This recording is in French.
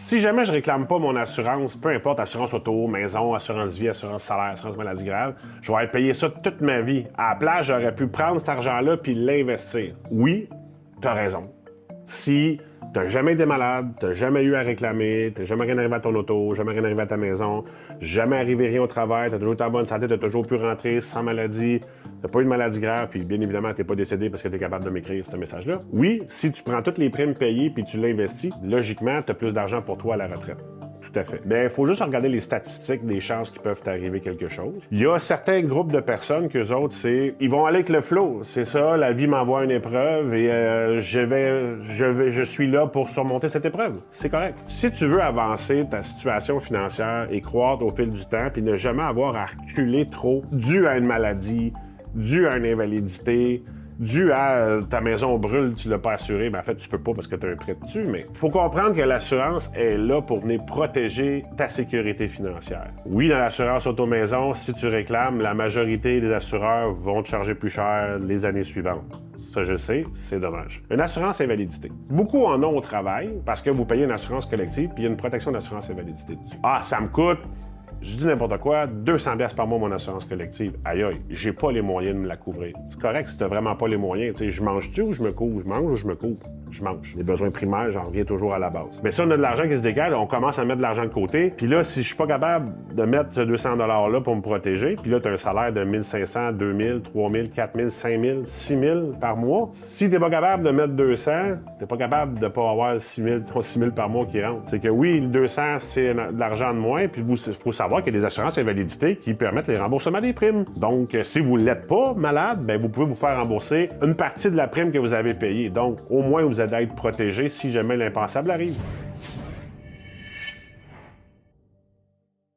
Si jamais je réclame pas mon assurance, peu importe, assurance auto, maison, assurance vie, assurance salaire, assurance maladie grave, je vais être payé ça toute ma vie. À la place, j'aurais pu prendre cet argent-là puis l'investir. Oui, t'as raison. Si t'as jamais été malade, t'as jamais eu à réclamer, t'as jamais rien arrivé à ton auto, jamais rien arrivé à ta maison, jamais arrivé rien au travail, t'as toujours été en bonne santé, t'as toujours pu rentrer sans maladie, t'as pas eu de maladie grave, puis bien évidemment, t'es pas décédé parce que t'es capable de m'écrire ce message-là. Oui, si tu prends toutes les primes payées puis tu l'investis, logiquement, t'as plus d'argent pour toi à la retraite. Tout à fait. Mais il faut juste regarder les statistiques des chances qui peuvent t'arriver quelque chose. Il y a certains groupes de personnes qu'eux autres, ils vont aller avec le flow. C'est ça, la vie m'envoie une épreuve et je suis là pour surmonter cette épreuve. C'est correct. Si tu veux avancer ta situation financière et croître au fil du temps puis ne jamais avoir à reculer trop dû à une maladie, dû à une invalidité, dû à ta maison brûle, tu l'as pas assuré, en fait, tu peux pas parce que tu as un prêt dessus, mais faut comprendre que l'assurance est là pour venir protéger ta sécurité financière. Oui, dans l'assurance auto-maison, si tu réclames, la majorité des assureurs vont te charger plus cher les années suivantes. Ça, je sais, c'est dommage. Une assurance invalidité. Beaucoup en ont au travail parce que vous payez une assurance collective puis il y a une protection d'assurance invalidité dessus. Ah, ça me coûte... Je dis n'importe quoi, 200$ par mois mon assurance collective. Aïe aïe, j'ai pas les moyens de me la couvrir. C'est correct si t'as vraiment pas les moyens. Tu sais, je mange-tu ou je me couvre? Je mange ou je me couvre? Je mange. Les besoins primaires, j'en reviens toujours à la base. Mais si on a de l'argent qui se décale, on commence à mettre de l'argent de côté. Puis là, si je suis pas capable de mettre ce 200$-là pour me protéger, puis là, t'as un salaire de 1500, 2000, 3000, 4000, 5000, 6000 par mois. Si t'es pas capable de mettre 200, t'es pas capable de pas avoir 6000 par mois qui rentrent. C'est que oui, le 200, c'est de l'argent de moins, puis il faut savoir qu'il y a des assurances invalidité qui permettent les remboursements des primes. Donc, si vous l'êtes pas malade, ben vous pouvez vous faire rembourser une partie de la prime que vous avez payée. Donc, au moins, vous allez être protégé si jamais l'impensable arrive.